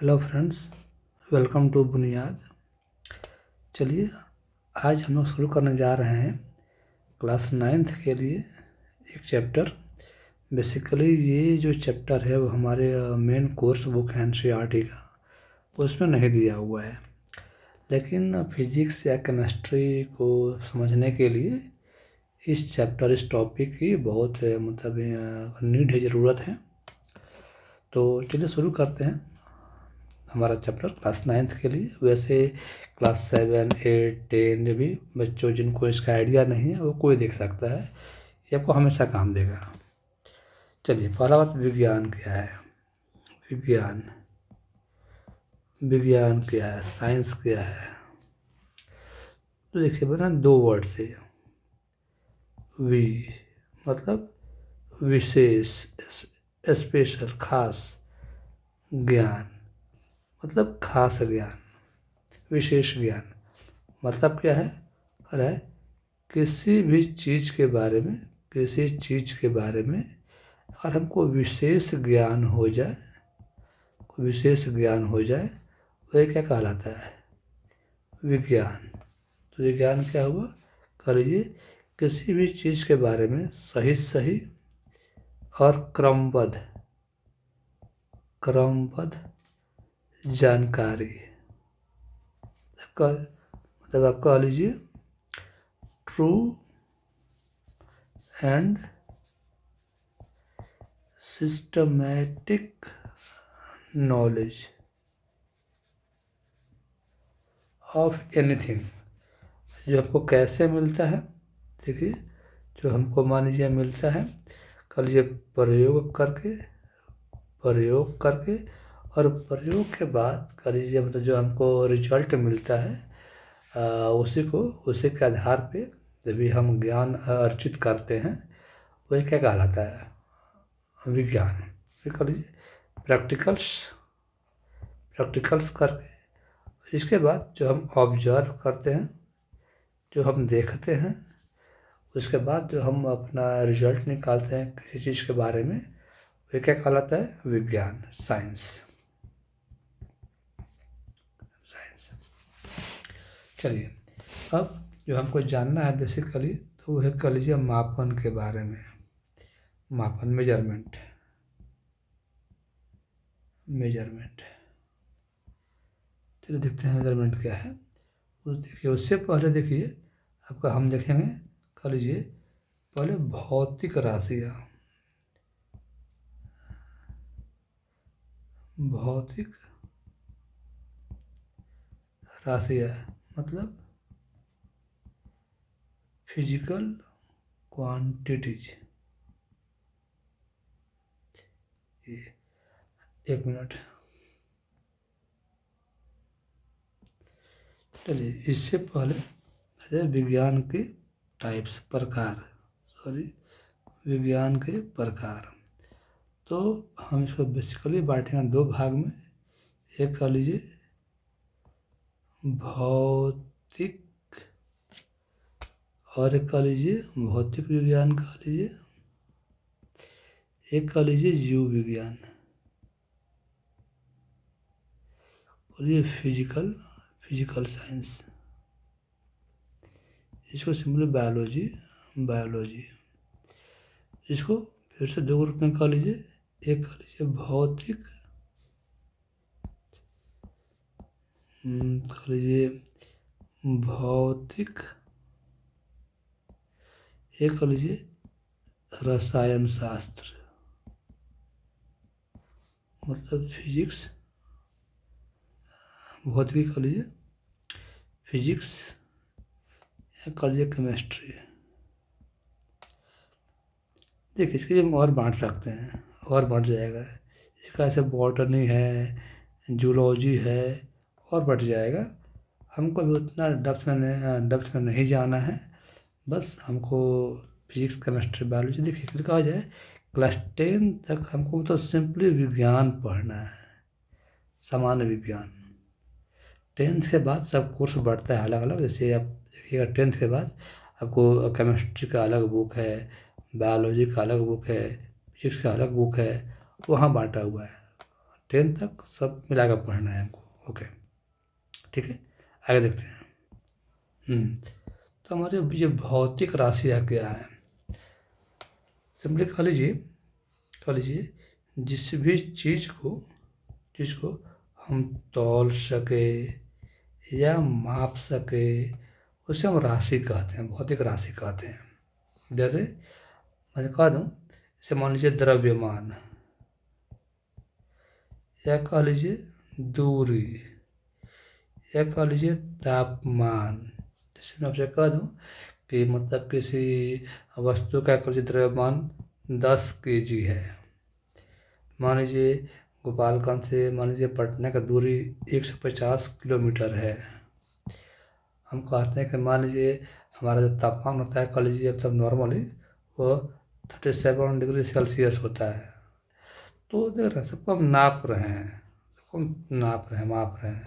Hello friends, welcome to बुनियाद। चलिए, आज हम लोग शुरू करने जा रहे हैं क्लास 9th के लिए एक चैप्टर। बेसिकली ये जो चैप्टर है वो हमारे मेन कोर्स बुक है NCERT का, उसमें नहीं दिया हुआ है। लेकिन फिजिक्स या केमिस्ट्री को समझने के लिए इस चैप्टर, इस टॉपिक की बहुत नीड है, ज़रूरत है। तो चलिए शुरू करते हैं हमारा चैप्टर क्लास 9th के लिए। वैसे क्लास 7, 8, 10 भी बच्चों जिनको इसका आइडिया नहीं है वो कोई देख सकता है, ये आपको हमेशा काम देगा। चलिए, पहला बात, विज्ञान क्या है। विज्ञान विज्ञान क्या है, साइंस क्या है। तो देखिए बना दो वर्ड से, वी मतलब विशेष, स्पेशल, खास, ज्ञान मतलब खास ज्ञान, विशेष ज्ञान मतलब क्या है। अरे किसी भी चीज़ के बारे में, किसी चीज़ के बारे में अगर हमको विशेष ज्ञान हो जाए, विशेष ज्ञान हो जाए, वह क्या कहलाता है, विज्ञान। तो विज्ञान क्या हुआ, कर लीजिए किसी भी चीज़ के बारे में सही सही और क्रमबद्ध जानकारी। आप कह लीजिए true and systematic knowledge of anything. जो हमको कैसे मिलता है, देखिए जो हमको मान लीजिए मिलता है, कर लीजिए प्रयोग करके और प्रयोग के बाद कर लीजिए जो हमको रिजल्ट मिलता है, उसी के आधार पे जब भी हम ज्ञान अर्जित करते हैं, वही क्या कहलाता है, विज्ञान। फिर कर लीजिए प्रैक्टिकल्स करके, इसके बाद जो हम ऑब्जर्व करते हैं, जो हम देखते हैं, उसके बाद जो हम अपना रिजल्ट निकालते हैं किसी चीज़ के बारे में, वह क्या कहलाता है, विज्ञान, साइंस। चलिए, अब जो हमको जानना है बेसिकली, तो वह कर लीजिए मापन के बारे में। मापन, मेजरमेंट। चलिए देखते हैं मेजरमेंट क्या है। देखिए उससे पहले देखिए आपका हम देखेंगे, कर लीजिए पहले भौतिक राशियाँ। भौतिक राशियाँ मतलब फिजिकल क्वांटिटीज। एक मिनट, चलिए इससे पहले विज्ञान के टाइप्स, विज्ञान के प्रकार। तो हम इसको बेसिकली बांटेंगे दो भाग में। एक कह लीजिए भौतिक और एक कह लीजिए भौतिक विज्ञान कह लीजिए, एक कह लीजिए जीव विज्ञान, और ये फिजिकल साइंस। इसको सिंपली बायोलॉजी। इसको फिर से दो ग्रुप में कह लीजिए, एक कह लीजिए भौतिक, कह लीजिए भौतिक, एक कह लीजिए रसायन शास्त्र, मतलब फिजिक्स, भौतिकी कह लीजिए फिजिक्स, या कह लीजिए केमिस्ट्री। देखिए इसके हम और बांट सकते हैं, और बढ़ जाएगा। इसका ऐसे बॉटनी है, जूलॉजी है, और बढ़ जाएगा। हमको भी उतना डेप्थ में नहीं जाना है। बस हमको फिजिक्स, केमिस्ट्री, बायोलॉजी, देखिए फिर कहा जाए क्लास 10 तक हमको तो सिंपली विज्ञान पढ़ना है, सामान्य विज्ञान। 10th के बाद सब कोर्स बढ़ता है अलग अलग। जैसे आप देखिएगा 10th के बाद आपको केमिस्ट्री का अलग बुक है, बायोलॉजी का अलग बुक है, फिजिक्स का अलग बुक है, वहाँ बांटा हुआ है। 10 तक सब मिलाकर पढ़ना है हमको। ओके, ठीक है, आगे देखते हैं। तो हमारे ये भौतिक राशियाँ क्या है? सिंपली कह लीजिए जिस भी चीज़ को हम तौल सके या माप सके उसे हम राशि कहते हैं, भौतिक राशि कहते हैं। जैसे मैं कह दूँ, जैसे मान लीजिए द्रव्यमान, या कह लीजिए दूरी, या कह लीजिए तापमान। जैसे मैं आपसे कह दूँ कि मतलब किसी वस्तु का कह लीजिए द्रव्यमान 10 kg है। मान लीजिए गोपालगंज से मान लीजिए पटना का दूरी 150 किलोमीटर है। हम कहते हैं कि मान लीजिए हमारा जो तापमान होता है, कह लीजिए तब नॉर्मली वो 37 डिग्री सेल्सियस होता है। तो देख रहे हैं, सबको हम नाप रहे हैं, माप रहे हैं।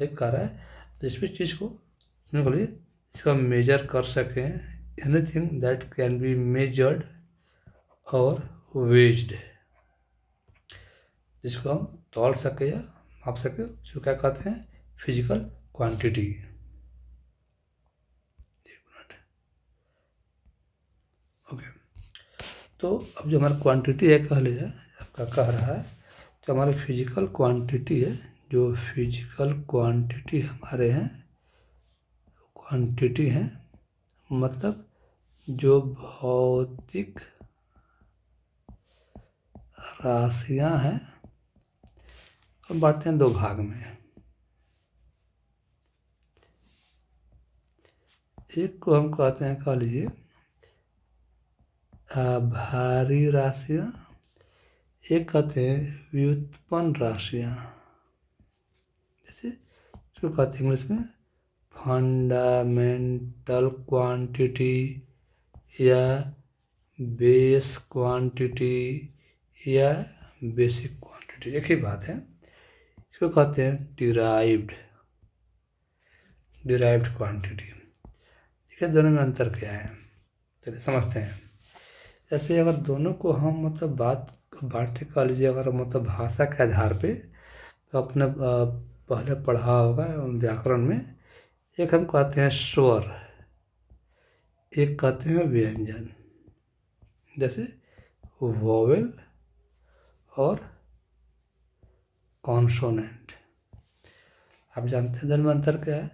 वही कह रहा है जिस भी चीज़ को सुनने के लिए इसको हम मेजर कर सकें, anything that can be measured और वेज्ड, जिसको हम तौल सके या माप सके, उसको क्या कहते हैं? Physical quantity. ओके, तो अब जो हमारा क्वांटिटी है, कह लीजिए आपका कह रहा है जो हमारी फिजिकल क्वांटिटी है, जो फिजिकल क्वांटिटी हमारे हैं, क्वांटिटी है मतलब जो भौतिक राशियां हैं, हम बांटते हैं 2 भाग में। एक को हम कहते हैं, कह लीजिए आभारी राशियां, एक कहते हैं व्युत्पन्न राशियां। जैसे इसको कहते हैं इंग्लिश में फंडामेंटल क्वांटिटी या बेस क्वांटिटी या बेसिक क्वांटिटी, एक ही बात है। इसको कहते हैं डिराइव्ड क्वांटिटी। ठीक है, दोनों में अंतर क्या है चलिए समझते हैं। जैसे अगर दोनों को हम मतलब बांटे कह लीजिए, अगर मतलब भाषा के आधार पे, तो आपने पहले पढ़ा होगा व्याकरण में, एक हम कहते हैं स्वर, एक कहते हैं व्यंजन। जैसे वोवेल और कॉन्सोनेंट, आप जानते हैं दोनों में अंतर क्या है?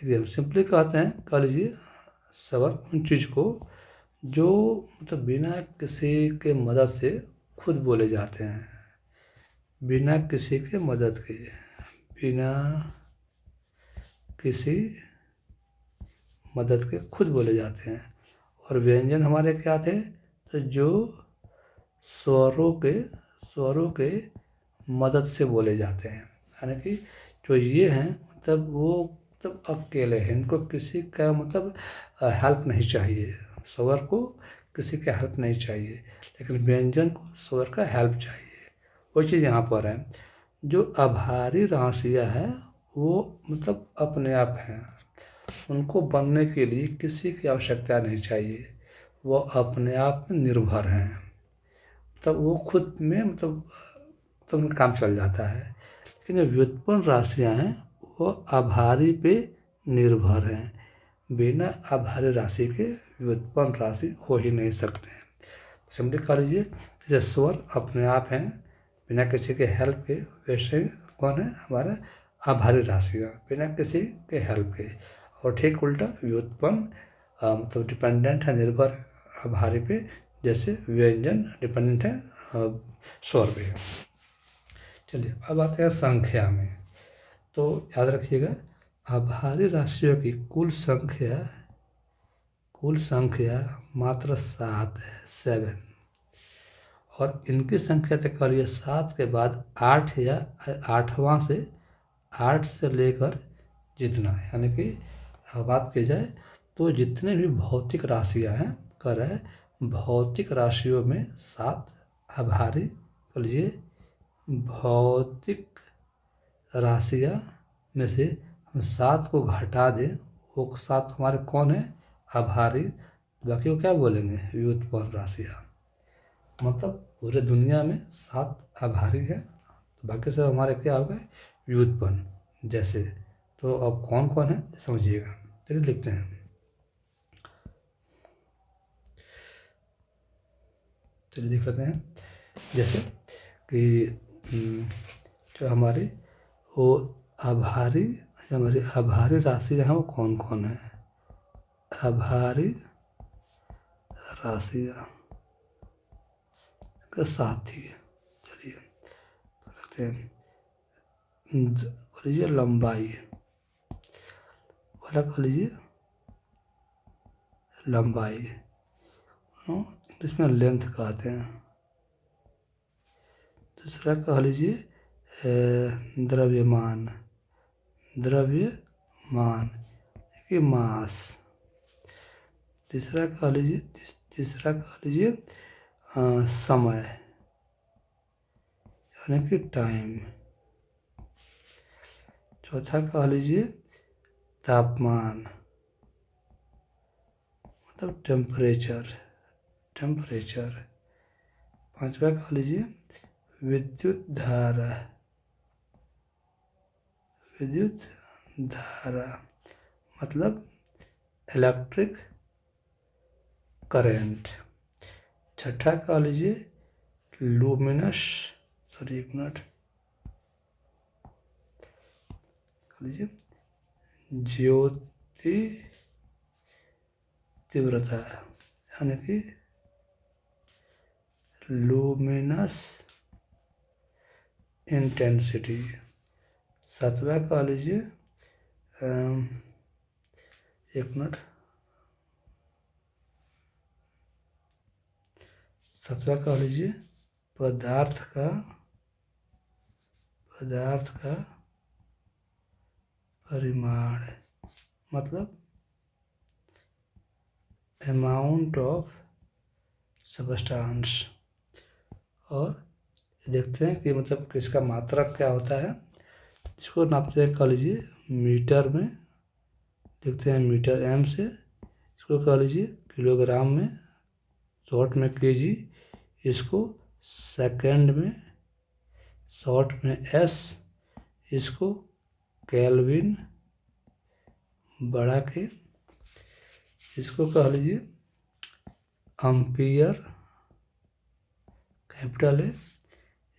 ठीक है, हम सिंपली कहते हैं, कह लीजिए स्वर उन चीज़ को जो मतलब बिना किसी के मदद से खुद बोले जाते हैं, बिना किसी के मदद के, बिना किसी मदद के खुद बोले जाते हैं। और व्यंजन हमारे क्या थे? तो जो स्वरों के मदद से बोले जाते हैं, यानी कि जो ये हैं मतलब वो मतलब अकेले हैं, इनको किसी का मतलब हेल्प नहीं चाहिए। स्वर को किसी का हेल्प नहीं चाहिए, लेकिन व्यंजन को स्वर का हेल्प चाहिए। वही चीज़ यहाँ पर है। जो आभारी राशियाँ हैं वो मतलब अपने आप हैं, उनको बनने के लिए किसी की आवश्यकता नहीं चाहिए, वो अपने आप में निर्भर हैं, तब वो खुद में मतलब उनका काम चल जाता है। लेकिन जो व्युत्पन्न राशियाँ हैं वो आभारी पे निर्भर हैं, बिना आभारी राशि के व्युत्पन्न राशि हो ही नहीं सकते हैं। सिंपली कह लीजिए जैसे स्वर अपने आप हैं बिना किसी के हेल्प के, वैसे ही कौन है? हमारा आभारी राशियाँ बिना किसी के हेल्प के। और ठीक उल्टा व्युत्पन्न मतलब डिपेंडेंट है, निर्भर आभारी पे, जैसे व्यंजन डिपेंडेंट है स्वर पे। चलिए अब आते हैं संख्या में। तो याद रखिएगा आभारी राशियों की कुल संख्या मात्र 7 है, 7। और इनकी संख्या तक करिए 7 के बाद 8 या 8वां से 8 से लेकर जितना, यानी कि बात की जाए तो जितने भी भौतिक राशियां हैं, कह रहे हैं भौतिक राशियों में 7 आभारी, कह लीजिए भौतिक राशियां में से हम 7 को घटा दें, वो 7 हमारे कौन है? आभारी। बाकी को क्या बोलेंगे? व्युत्पन्न राशियां। मतलब पूरे दुनिया में 7 आभारी है तो बाकी सब हमारे क्या हो गए, व्युत्पन्न। जैसे तो अब कौन कौन है समझिएगा। चलिए लिखते हैं। चलिए देख लेते हैं। जैसे कि जो हमारी वो आभारी हमारी आभारी राशि है वो कौन कौन है। आभारी राशियाँ का साथी, चलिए देखते हैं। कह लीजिए लंबाई वाला, कह लीजिए लंबाई, इंग्लिश में लेंथ कहते हैं। दूसरा कह लीजिए द्रव्यमान, द्रव्यमान कि मास। तीसरा कह लीजिए समय यानी कि टाइम। चौथा कह लीजिए तापमान मतलब टेम्परेचर। पांचवा कह लीजिए विद्युत धारा मतलब इलेक्ट्रिक करंट। छठा कह लीजिए लूमिनस, एक मिनट कह लीजिए ज्योति तीव्रता यानी कि लूमिनस इंटेंसिटी। सातवां कह लीजिए एक मिनट, सातवां कह लीजिए पदार्थ का परिमाण मतलब अमाउंट ऑफ सब्सटेंस। और देखते हैं कि मतलब किसका मात्रक क्या होता है। इसको नापते हैं, कह लीजिए मीटर में, देखते हैं मीटर एम से। इसको कह लीजिए किलोग्राम में, शॉर्ट में केजी, इसको सेकंड में, शॉर्ट में एस, इसको केल्विन बढ़ा के इसको कह लीजिए एम्पियर कैपिटल है।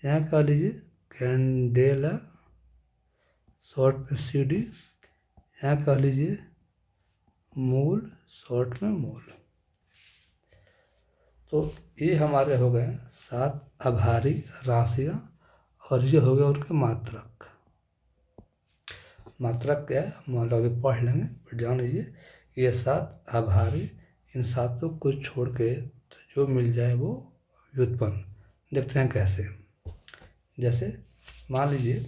यहाँ कह लीजिए कैंडेला, शॉर्ट में सी डी। यहाँ कह लीजिए मूल, शॉर्ट में मूल। तो ये हमारे हो गए 7 आभारी राशियाँ, और ये हो गए उनके मात्रक। मात्रक क्या है हम लोग अभी पढ़ लेंगे, फिर जान लीजिए। ये 7 आभारी, इन सातों को छोड़ के तो जो मिल जाए वो व्युत्पन्न। देखते हैं कैसे। जैसे मान लीजिए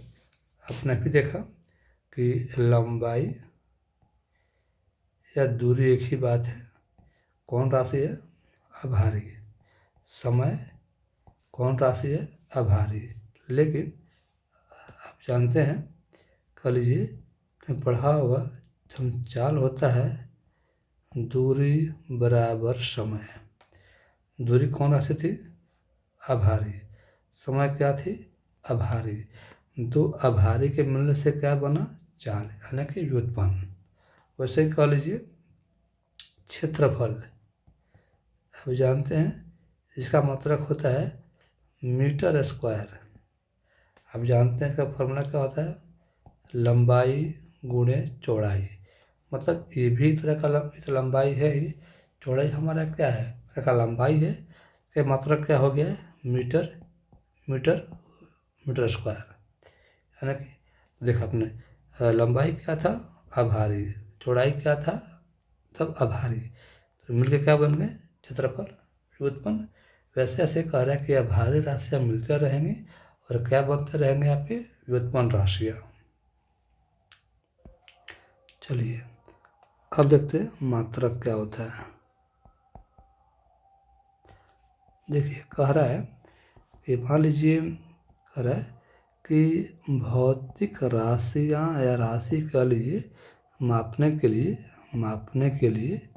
आपने भी देखा कि लंबाई या दूरी एक ही बात है। कौन राशि है, आभारी। समय कौन राशि है, आभारी। लेकिन आप जानते हैं, कह लीजिए पढ़ा होगा, संचाल होता है दूरी बराबर समय। दूरी कौन राशि थी, आभारी। समय क्या थी, आभारी। दो आभारी के मिलने से क्या बना, चाल, यानी कि व्युत्पन्न। वैसे ही कह लीजिए क्षेत्रफल, अब जानते हैं इसका मतलब होता है मीटर स्क्वायर। अब जानते हैं इसका फॉर्मूला क्या होता है, लंबाई गुणे चौड़ाई। मतलब ये भी इस तरह का इस लंबाई है ही, चौड़ाई हमारा क्या है, तरह का लंबाई है। इसका मतलब क्या हो गया है, मीटर स्क्वायर। यानी कि देखो अपने लंबाई क्या था, आभारी, चौड़ाई क्या था तब आभारी, तो मिलकर क्या बन गए, क्षेत्रफल, व्युत्पन्न। वैसे ऐसे कह रहा है कि आभारी राशियाँ मिलते रहेंगी और क्या बनते रहेंगे आपके, व्युत्पन्न राशियाँ। चलिए अब देखते हैं मात्रक क्या होता है। देखिए कह रहा है कि मान लीजिए कह रहा है कि भौतिक राशियाँ या राशि कह लीजिए मापने के लिए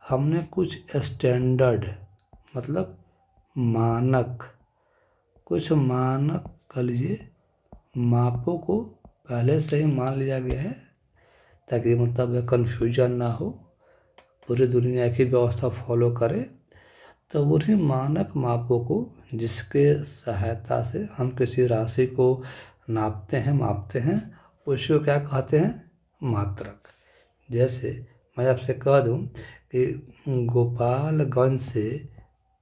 हमने कुछ स्टैंडर्ड मतलब मानक, कुछ मानक कह लीजिए मापों को पहले से ही मान लिया गया है ताकि मतलब कन्फ्यूजन ना हो, पूरी दुनिया एक ही व्यवस्था फॉलो करे। तो उन्हीं मानक मापों को जिसके सहायता से हम किसी राशि को नापते हैं मापते हैं, उसी को क्या कहते हैं? मात्रक। जैसे मैं आपसे कह दूं कि गोपालगंज से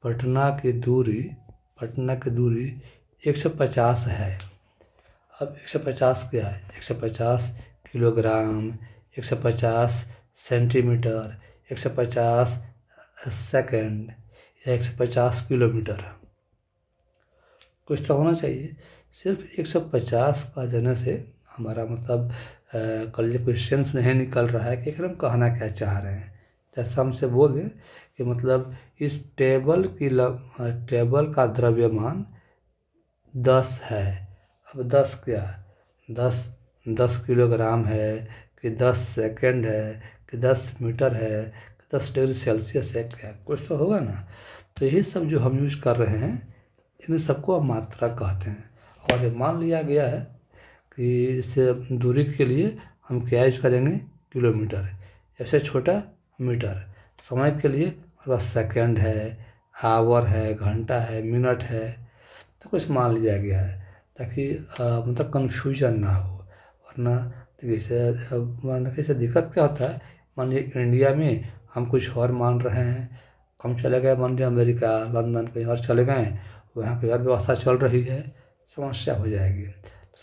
पटना की दूरी 150 है। अब 150 क्या है? 150 किलोग्राम, 150 सेंटीमीटर, 150 सेकंड या 150 किलोमीटर, कुछ तो होना चाहिए। सिर्फ 150 का देने से हमारा मतलब कल क्वेश्चंस नहीं निकल रहा है कि हम कहना क्या चाह रहे हैं। जैसे हमसे बोल दें कि मतलब इस टेबल का द्रव्यमान 10 है। अब 10 क्या है? 10 किलोग्राम है कि 10 सेकंड है कि 10 मीटर है कि 10 डिग्री सेल्सियस है, क्या कुछ तो होगा ना। तो यही सब जो हम यूज़ कर रहे हैं इन सबको हम मात्रा कहते हैं। और ये मान लिया गया है कि इससे दूरी के लिए हम क्या यूज करेंगे? किलोमीटर। ऐसे छोटा मीटर। समय के लिए हमारे पास सेकंड है, आवर है, घंटा है, मिनट है, तो कुछ मान लिया गया है ताकि मतलब कन्फ्यूजन ना हो। वरना कैसे दिक्कत क्या होता है, मान लीजिए इंडिया में हम कुछ और मान रहे हैं, हम चले गए मान लीजिए अमेरिका, लंदन कहीं और चले गए, वहाँ पे और व्यवस्था चल रही है, समस्या हो जाएगी।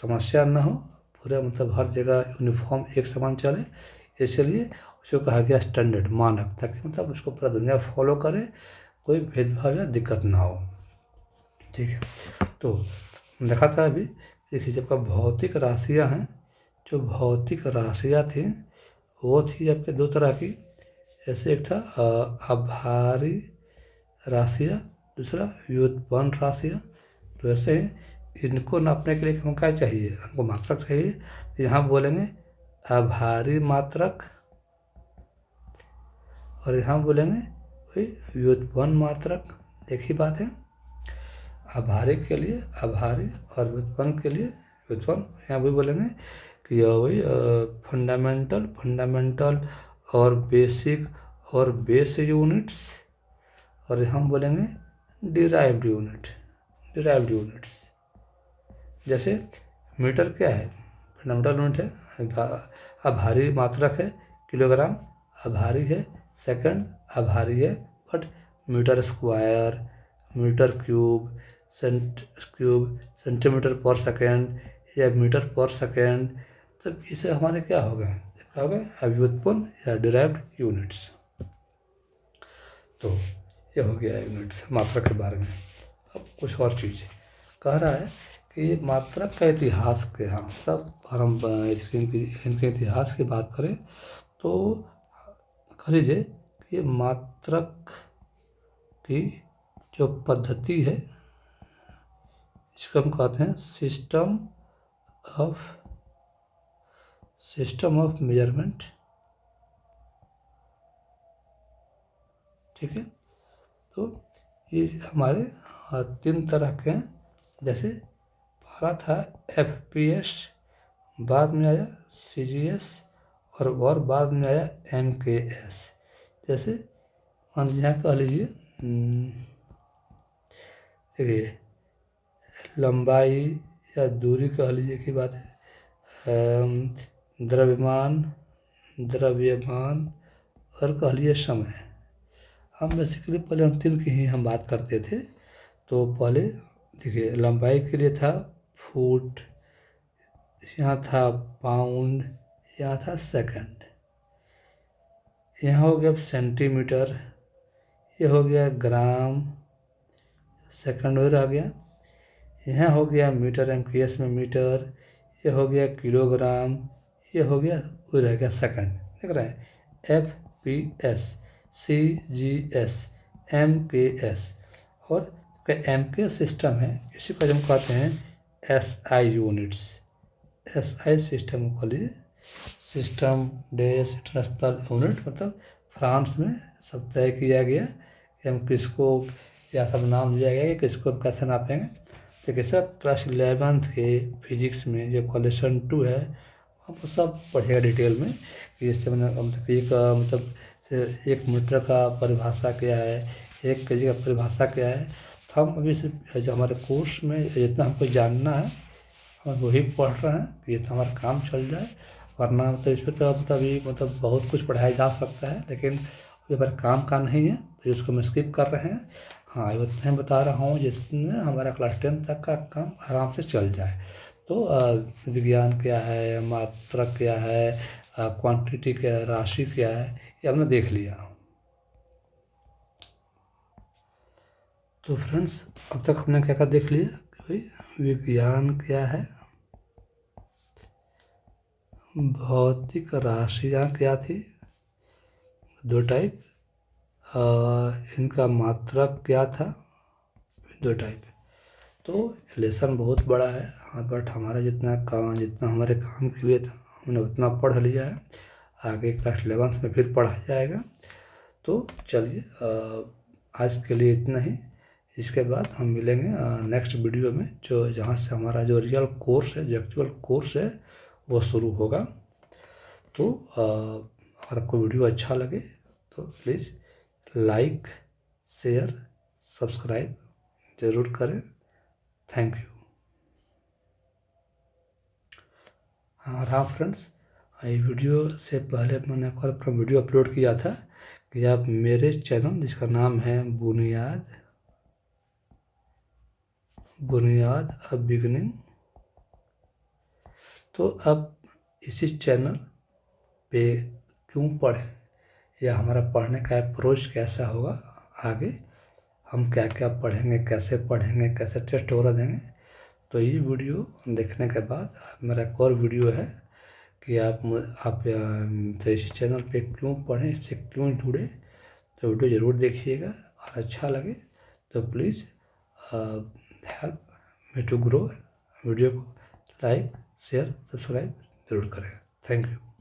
समस्या ना हो, पूरे मतलब हर जगह यूनिफॉर्म एक समान चले, इसलिए उसको कहा गया स्टैंडर्ड, मानक, ताकि मतलब उसको पूरा दुनिया फॉलो करे, कोई भेदभाव या दिक्कत ना हो। ठीक है, तो देखा था अभी, देखिए जब का भौतिक राशियाँ हैं, जो भौतिक राशियाँ थी वो थी आपके दो तरह की। जैसे एक था आभारी राशियाँ, दूसरा व्युत्पन्न राशियाँ। तो ऐसे ही इनको नापने के लिए हमको क्या चाहिए? हमको मात्रक चाहिए। तो यहाँ बोलेंगे आभारी मात्रक और यहाँ बोलेंगे वही व्युत्पन्न मात्रक। एक ही बात है। आभारी के लिए आभारी और व्युत्पन्न के लिए व्युत्पन्न। यहाँ भी बोलेंगे कि वही फंडामेंटल और बेसिक और बेस यूनिट्स। और हम बोलेंगे डिराइव्ड यूनिट्स। जैसे मीटर क्या है? फंडामेंटल यूनिट है, आभारी मात्रक है किलोग्राम, आभारी है सेकंड, आभारी है but metre square, metre cube, centimetre पर सेकेंड या मीटर पर सेकेंड। तो इसे हमारे क्या हो गए? व्युत्पन्न या डिराइव्ड यूनिट्स। तो ये हो गया यूनिट्स मात्रक के बारे में। अब कुछ और चीज़ कह रहा है कि मात्रक का इतिहास के, हाँ तब हम इनके इतिहास की बात करें तो कह लीजिए कि मात्रक की जो पद्धति है इसको हम कहते हैं सिस्टम ऑफ मेजरमेंट। ठीक है, तो ये हमारे 3 तरह के हैं। जैसे पहला था FPS, बाद में आया CGS और बाद में आया MKS। जैसे मान लीजिए यहाँ कह लीजिए देखिए लंबाई या दूरी कह लीजिए की बात है, द्रव्यमान और कह लीजिए समय। हम बेसिकली पहले हम 3 की ही हम बात करते थे। तो पहले देखिए लंबाई के लिए था फुट, यहाँ था पाउंड, यहाँ था सेकंड, यहाँ हो गया सेंटीमीटर, ये हो गया ग्राम, सेकंड और आ गया। यहाँ हो गया मीटर, MKS में मीटर, ये हो गया किलोग्राम, ये हो गया वो रह गया सेकंड। देख रहे हैं FPS, CGS, MKS। और MK सिस्टम है, इसी को हम कहते हैं SI यूनिट्स। SI सिस्टम को लिए सिस्टम डेस इंटरनेशनल यूनिट, मतलब फ्रांस में सब तय किया गया कि हम किसको या सब नाम दिया गया कि किसको हम कैसे नापेंगे। देखिए सर, क्लास 11th के फिजिक्स में जो क्वेश्चन 2 है आपको सब पढ़ेगा डिटेल में कि इससे मतलब एक मतलब से एक मीटर का परिभाषा क्या है, 1 केजी का परिभाषा क्या है। तो हम अभी सिर्फ जो हमारे कोर्स में जितना हमको जानना है हम वही पढ़ रहे हैं कि जितना हमारा काम चल जाए, वरना मतलब इस पर तो मतलब अभी मतलब बहुत कुछ पढ़ाया जा सकता है, लेकिन अभी हमारे काम का नहीं है तो इसको हम स्किप कर रहे हैं। हाँ, ये उतना ही बता रहा हूँ जिसमें हमारा क्लास 10 तक का काम आराम से चल जाए। तो विज्ञान क्या है, मात्रक क्या है, क्वांटिटी क्या है, राशि क्या है, ये हमने देख लिया। तो फ्रेंड्स, अब तक हमने क्या क्या देख लिया कि भाई विज्ञान क्या है, भौतिक राशियाँ क्या थी, 2 टाइप, इनका मात्रक क्या था, 2 टाइप। तो लेसन बहुत बड़ा है। हाँ, बट हमारा जितना हमारे काम के लिए था हमने उतना पढ़ लिया है। आगे क्लास 11th में फिर पढ़ा जाएगा। तो चलिए, आज के लिए इतना ही। इसके बाद हम मिलेंगे नेक्स्ट वीडियो में, जो जहाँ से हमारा जो रियल कोर्स है, जो एक्चुअल कोर्स है, वो शुरू होगा। तो अगर आपको वीडियो अच्छा लगे तो प्लीज़ लाइक, शेयर, सब्सक्राइब ज़रूर करें। Thank you. हाँ फ्रेंड्स, ये वीडियो से पहले मैंने एक और अपना वीडियो अपलोड किया था कि आप मेरे चैनल जिसका नाम है बुनियाद अ बिगनिंग, तो अब इसी चैनल पे क्यों पढ़ें, या हमारा पढ़ने का अप्रोच कैसा होगा, आगे हम क्या क्या पढ़ेंगे, कैसे टेस्ट वगैरह देंगे। तो ये वीडियो देखने के बाद मेरा एक और वीडियो है कि आप तो इसी चैनल पे क्यों पढ़ें, इससे क्यों जुड़े। तो वीडियो ज़रूर देखिएगा, और अच्छा लगे तो please help me to grow. Video को लाइक, शेयर, सब्सक्राइब ज़रूर करें। Thank you.